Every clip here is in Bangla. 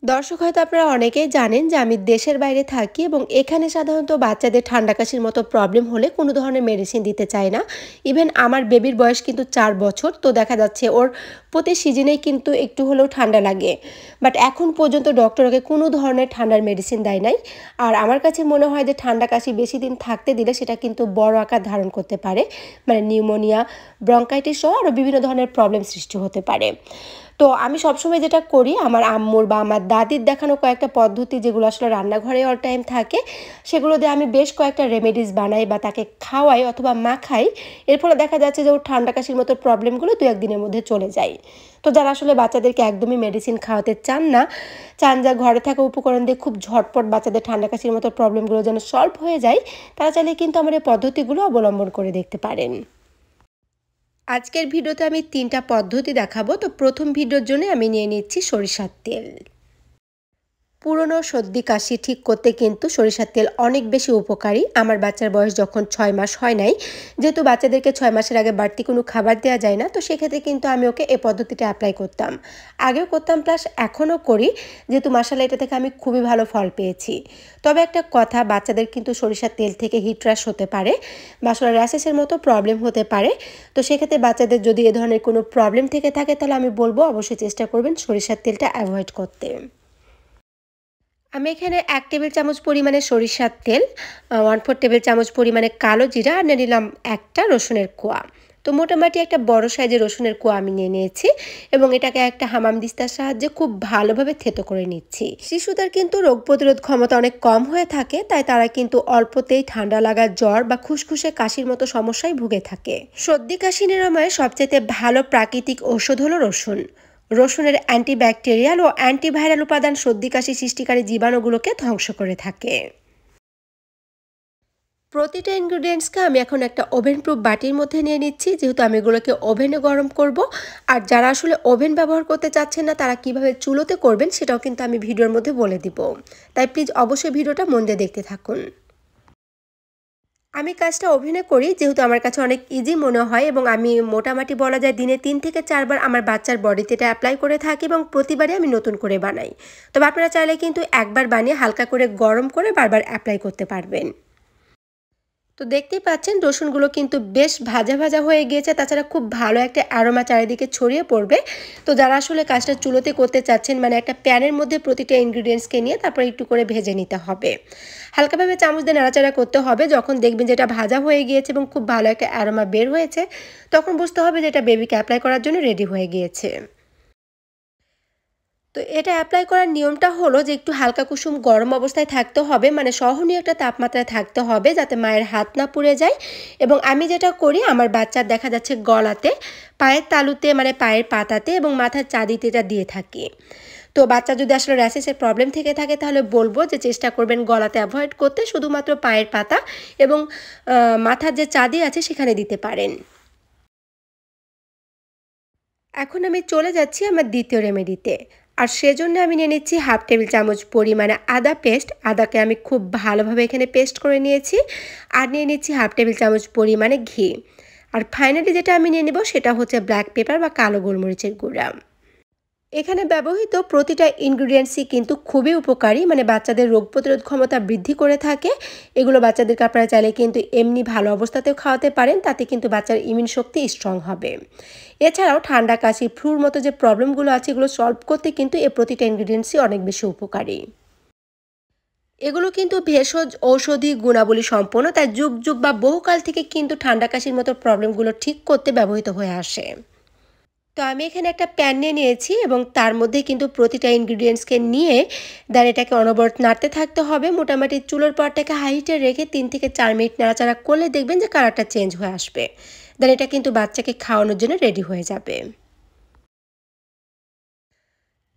দর্শক হয়তো আপনারা অনেকেই জানেন যে আমি দেশের বাইরে থাকি এবং এখানে সাধারণত বাচ্চাদের ঠান্ডা কাশির মতো প্রবলেম হলে কোনো ধরনের মেডিসিন দিতে চায় না। ইভেন আমার বেবির বয়স কিন্তু 4 বছর, তো দেখা যাচ্ছে ওর প্রতি সিজনেই কিন্তু একটু হলেও ঠান্ডা লাগে। বাট এখন পর্যন্ত ডক্টর ওকে কোনো ধরনের ঠান্ডার মেডিসিন দেয় নাই। আর আমার কাছে মনে হয় যে ঠান্ডা কাশি বেশি দিন থাকতে দিলে সেটা কিন্তু বড় আকার ধারণ করতে পারে, মানে নিউমোনিয়া, ব্রঙ্কাইটিস সহ আরও বিভিন্ন ধরনের প্রবলেম সৃষ্টি হতে পারে। তো আমি সবসময় যেটা করি, আমার আম্মুর বা আমার দাদির দেখানো কয়েকটা পদ্ধতি যেগুলো আসলে রান্নাঘরে অল টাইম থাকে, সেগুলো দিয়ে আমি বেশ কয়েকটা রেমেডিস বানাই বা তাকে খাওয়াই অথবা মাখাই। এর ফলে দেখা যাচ্ছে যে ওর ঠান্ডা কাশির মতো প্রবলেমগুলো 2-1 দিনের মধ্যে চলে যায়। তো যারা আসলে বাচ্চাদেরকে একদমই মেডিসিন খাওয়াতে চান না, চান যা ঘরে থাকা উপকরণ দিয়ে খুব ঝটপট বাচ্চাদের ঠান্ডা কাশির মতো প্রবলেমগুলো যেন সলভ হয়ে যায়, তারা চাইলে কিন্তু আমার এই পদ্ধতিগুলো অবলম্বন করে দেখতে পারেন। আজকের ভিডিওতে আমি 3টা পদ্ধতি দেখাবো। তো প্রথম ভিডিওর জন্য আমি নিয়ে নিচ্ছি সরিষার তেল। পুরনো সর্দি কাশি ঠিক করতে কিন্তু সরিষার তেল অনেক বেশি উপকারী। আমার বাচ্চার বয়স যখন 6 মাস হয় নাই, যেহেতু বাচ্চাদেরকে 6 মাসের আগে বাড়তি কোনো খাবার দেওয়া যায় না, তো সেক্ষেত্রে কিন্তু আমি ওকে এই পদ্ধতিটা অ্যাপ্লাই করতাম। আগেও করতাম, প্লাস এখনও করি, যেহেতু মাশাআল্লাহ এটা থেকে আমি খুবই ভালো ফল পেয়েছি। তবে একটা কথা, বাচ্চাদের কিন্তু সরিষার তেল থেকে হিট র্যাশ হতে পারে বা আসলে র্যাশেসের মতো প্রবলেম হতে পারে। তো সেক্ষেত্রে বাচ্চাদের যদি এ ধরনের কোনো প্রবলেম থেকে থাকে, তাহলে আমি বলবো অবশ্যই চেষ্টা করবেন সরিষার তেলটা অ্যাভয়েড করতে। আমি এখানে 1 টেবিল চামচ পরিমাণে সরিষার তেল, 1/4 টেবিল চামচ পরিমাণে কালো জিরা আর নিয়ে নিলাম একটা রসুনের কোয়া। তো মোটামুটি একটা বড় সাইজের রসুনের কোয়া আমি নিয়ে নিয়েছি এবং এটাকে একটা হামাম দিস্তার সাহায্যে খুব ভালোভাবে থেতো করে নিচ্ছি। শিশুদের কিন্তু রোগ প্রতিরোধ ক্ষমতা অনেক কম হয়ে থাকে, তাই তারা কিন্তু অল্পতেই ঠান্ডা লাগা, জ্বর বা খুসখুসে কাশির মতো সমস্যায় ভুগে থাকে। সর্দি কাশি নিরাময়ে সবচেয়ে ভালো প্রাকৃতিক ঔষধ হলো রসুন। রসুনের অ্যান্টিব্যাকটেরিয়াল ও অ্যান্টিভাইরাল উপাদান সর্দি কাশি সৃষ্টিকারী জীবাণুগুলোকে ধ্বংস করে থাকে। প্রতিটা ইনগ্রিডিয়েন্টসকে আমি এখন একটা ওভেন প্রুফ বাটির মধ্যে নিয়ে নিচ্ছি, যেহেতু আমি এগুলোকে ওভেনে গরম করব। আর যারা আসলে ওভেন ব্যবহার করতে চাচ্ছেন না, তারা কিভাবে চুলোতে করবেন সেটাও কিন্তু আমি ভিডিওর মধ্যে বলে দিব। তাই প্লিজ অবশ্যই ভিডিওটা মন দিয়ে দেখতে থাকুন। আমি কাজটা ওভেনে করি, যেহেতু আমার কাছে অনেক ইজি মনে হয় এবং আমি মোটামুটি বলা যায় দিনে 3 থেকে 4 বার আমার বাচ্চার বডিতে এটা অ্যাপ্লাই করে থাকি এবং প্রতিবারই আমি নতুন করে বানাই। তবে আপনারা চাইলে কিন্তু একবার বানিয়ে হালকা করে গরম করে বারবার অ্যাপ্লাই করতে পারবেন। তো দেখতেই পাচ্ছেন রসুনগুলো কিন্তু বেশ ভাজা ভাজা হয়ে গিয়েছে, তাছাড়া খুব ভালো একটা অ্যারোমা চারিদিকে ছড়িয়ে পড়বে। তো যারা আসলে কাজটা চুলোতে করতে চাচ্ছেন, মানে একটা প্যানের মধ্যে প্রতিটা ইনগ্রিডিয়েন্টসকে নিয়ে তারপর একটু করে ভেজে নিতে হবে। হালকাভাবে চামচ দিয়ে নাড়াচাড়া করতে হবে। যখন দেখবেন যে এটা ভাজা হয়ে গিয়েছে এবং খুব ভালো একটা অ্যারোমা বের হয়েছে, তখন বুঝতে হবে যে এটা বেবিকে অ্যাপ্লাই করার জন্য রেডি হয়ে গিয়েছে। তো এটা অ্যাপ্লাই করার নিয়মটা হলো যে একটু হালকা কুসুম গরম অবস্থায় থাকতে হবে, মানে সহনীয় একটা তাপমাত্রায় থাকতে হবে, যাতে মায়ের হাত না পুড়ে যায়। এবং আমি যেটা করি, আমার বাচ্চার দেখা যাচ্ছে গলাতে, পায়ের তালুতে, মানে পায়ের পাতাতে এবং মাথার চাঁদিতে এটা দিয়ে থাকি। তো বাচ্চা যদি আসলে র্যাশেসের প্রবলেম থেকে থাকে, তাহলে বলবো যে চেষ্টা করবেন গলাতে অ্যাভয়েড করতে, শুধুমাত্র পায়ের পাতা এবং মাথার যে চাঁদি আছে সেখানে দিতে পারেন। এখন আমি চলে যাচ্ছি আমার দ্বিতীয় রেমেডিতে। আর সেজন্য আমি নিয়ে নিচ্ছি 1/2 টেবিল চামচ পরিমাণে আদা পেস্ট। আদাকে আমি খুব ভালোভাবে এখানে পেস্ট করে নিয়েছি। আর নিয়ে নিচ্ছি 1/2 টেবিল চামচ পরিমাণে ঘি। আর ফাইনালি যেটা আমি নিয়ে নেব সেটা হচ্ছে ব্ল্যাক পেপার বা কালো গোলমরিচের গুঁড়া। এখানে ব্যবহৃত প্রতিটা ইনগ্রিডিয়েন্টসই কিন্তু খুবই উপকারী, মানে বাচ্চাদের রোগ প্রতিরোধ ক্ষমতা বৃদ্ধি করে থাকে। এগুলো বাচ্চাদেরকে আপনারা চাইলে কিন্তু এমনি ভালো অবস্থাতেও খাওয়াতে পারেন, তাতে কিন্তু বাচ্চার ইমিউন শক্তি স্ট্রং হবে। এছাড়াও ঠান্ডা কাশি, ফ্লুর মতো যে প্রবলেমগুলো আছে এগুলো সলভ করতে কিন্তু এই প্রতিটা ইনগ্রিডিয়েন্টসই অনেক বেশি উপকারী। এগুলো কিন্তু ভেষজ ঔষধি গুণাবলী সম্পন্ন, তাই যুগ যুগ বা বহুকাল থেকে কিন্তু ঠান্ডা কাশির মতো প্রবলেমগুলো ঠিক করতে ব্যবহৃত হয়ে আসে। তো আমি এখানে একটা প্যান নিয়ে নিয়েছি এবং তার মধ্যে কিন্তু প্রতিটা ইনগ্রিডিয়েন্টসকে নিয়ে দেন এটাকে অনবরত নাড়তে থাকতে হবে। মোটামুটি চুলোর পাটটাকে হাই হিটে রেখে 3 থেকে 4 মিনিট নাড়াচাড়া করলে দেখবেন যে কালারটা চেঞ্জ হয়ে আসবে। দেন এটা কিন্তু বাচ্চাকে খাওয়ানোর জন্য রেডি হয়ে যাবে।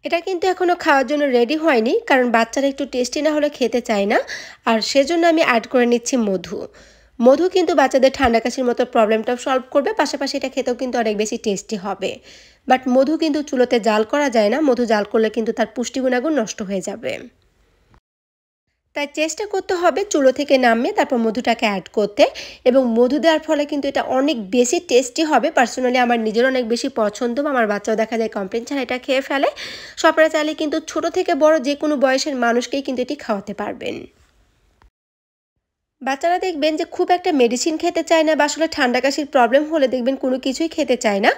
এটা কিন্তু এখনও খাওয়ার জন্য রেডি হয়নি, কারণ বাচ্চারা একটু টেস্টি না হলে খেতে চায় না। আর সেজন্য আমি অ্যাড করে নিচ্ছি মধু। মধু কিন্তু বাচ্চাদের ঠান্ডা কাশির মতো প্রবলেমটাও সলভ করবে, পাশাপাশি এটা খেতেও কিন্তু অনেক বেশি টেস্টি হবে। বাট মধু কিন্তু চুলোতে জাল করা যায় না, মধু জাল করলে কিন্তু তার পুষ্টি গুণাগুণ নষ্ট হয়ে যাবে। তাই চেষ্টা করতে হবে চুলো থেকে নামিয়ে তারপর মধুটাকে অ্যাড করতে, এবং মধু দেওয়ার ফলে কিন্তু এটা অনেক বেশি টেস্টি হবে। পার্সোনালি আমার নিজের অনেক বেশি পছন্দ, আমার বাচ্চাও দেখা যায় কমপ্লেন ছাড়া এটা খেয়ে ফেলে। সো আপনারা চাইলে কিন্তু ছোট থেকে বড় যে কোনো বয়সের মানুষকেই কিন্তু এটি খাওয়াতে পারবেন। বাচ্চারা দেখবেন যে খুব একটা মেডিসিন খেতে চায় না, বা আসলে ঠান্ডা কাশির প্রবলেম হলে দেখবেন কোনো কিছুই খেতে চায় না।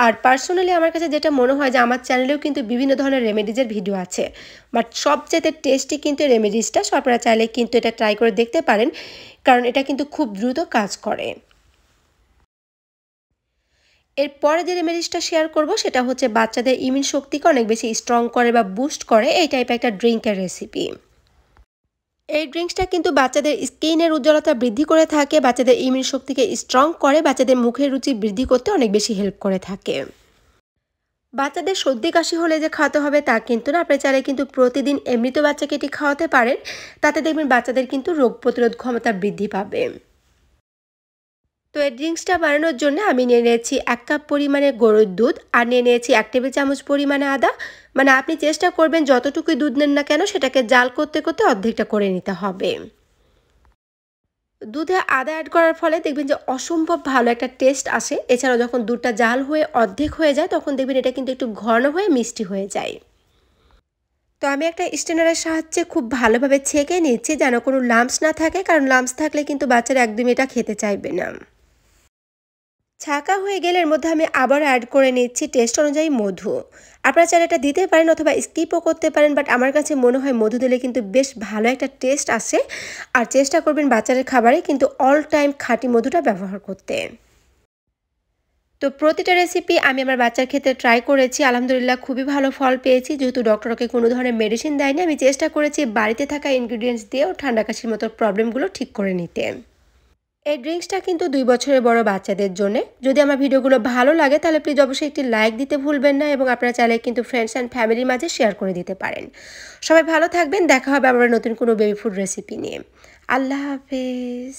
আর পার্সোনালি আমার কাছে যেটা মনে হয় যে আমার চ্যানেলেও কিন্তু বিভিন্ন ধরনের রেমেডিজের ভিডিও আছে, বাট সবচেয়ে টেস্টি কিন্তু রেমেডিসটা। সো আপনারা চাইলে কিন্তু এটা ট্রাই করে দেখতে পারেন, কারণ এটা কিন্তু খুব দ্রুত কাজ করে। এরপরে যে রেমেডিসটা শেয়ার করব সেটা হচ্ছে বাচ্চাদের ইমিউন শক্তিকে অনেক বেশি স্ট্রং করে বা বুস্ট করে এই টাইপের একটা ড্রিঙ্কের রেসিপি। এই ড্রিঙ্কসটা কিন্তু বাচ্চাদের স্কিনের উজ্জ্বলতা বৃদ্ধি করে থাকে, বাচ্চাদের ইমিউন শক্তিকে স্ট্রং করে, বাচ্চাদের মুখের রুচি বৃদ্ধি করতে অনেক বেশি হেল্প করে থাকে। বাচ্চাদের সর্দি কাশি হলে যে খাওয়াতে হবে তা কিন্তু না, আপনি চাইলে কিন্তু প্রতিদিন এমনিতে বাচ্চাকে এটি খাওয়াতে পারেন। তাতে দেখবেন বাচ্চাদের কিন্তু রোগ প্রতিরোধ ক্ষমতা বৃদ্ধি পাবে। তো এই ড্রিঙ্কসটা বানানোর জন্য আমি নিয়ে নিয়েছি 1 কাপ পরিমাণে গরুর দুধ, আর নিয়ে নিয়েছি 1 টেবিল চামচ পরিমাণে আদা। মানে আপনি চেষ্টা করবেন যতটুকুই দুধ নেন না কেন সেটাকে জাল করতে করতে অর্ধেকটা করে নিতে হবে। দুধে আদা অ্যাড করার ফলে দেখবেন যে অসম্ভব ভালো একটা টেস্ট আসে। এছাড়াও যখন দুধটা জাল হয়ে অর্ধেক হয়ে যায় তখন দেখবেন এটা কিন্তু একটু ঘন হয়ে মিষ্টি হয়ে যায়। তো আমি একটা স্ট্রেনারের সাহায্যে খুব ভালোভাবে ছেঁকে নিচ্ছি যেন কোনো লাম্পস না থাকে, কারণ লাম্পস থাকলে কিন্তু বাচ্চারা একদমই এটা খেতে চাইবে না। ছাঁকা হয়ে গেলে এর মধ্যে আমি আবার অ্যাড করে নিচ্ছি টেস্ট অনুযায়ী মধু। আপনারা চাইলে এটা দিতে পারেন অথবা স্কিপও করতে পারেন, বাট আমার কাছে মনে হয় মধু দিলে কিন্তু বেশ ভালো একটা টেস্ট আসে। আর চেষ্টা করবেন বাচ্চাদের খাবারে কিন্তু অল টাইম খাঁটি মধুটা ব্যবহার করতে। তো প্রতিটা রেসিপি আমি আমার বাচ্চার ক্ষেত্রে ট্রাই করেছি, আলহামদুলিল্লাহ খুবই ভালো ফল পেয়েছি। যেহেতু ডক্টর ওকে কোনো ধরনের মেডিসিন দেয়নি, আমি চেষ্টা করেছি বাড়িতে থাকা ইনগ্রিডিয়েন্টস দিয়েও ঠান্ডা কাশির মতো প্রবলেমগুলো ঠিক করে নিতে। এই ড্রিঙ্কসটা কিন্তু 2 বছরের বড় বাচ্চাদের জন্য। যদি আমার ভিডিওগুলো ভালো লাগে তাহলে প্লিজ অবশ্যই একটি লাইক দিতে ভুলবেন না, এবং আপনারা চাইলে কিন্তু ফ্রেন্ডস অ্যান্ড ফ্যামিলির মাঝে শেয়ার করে দিতে পারেন। সবাই ভালো থাকবেন, দেখা হবে আবার নতুন কোনো বেবি ফুড রেসিপি নিয়ে। আল্লাহ হাফেজ।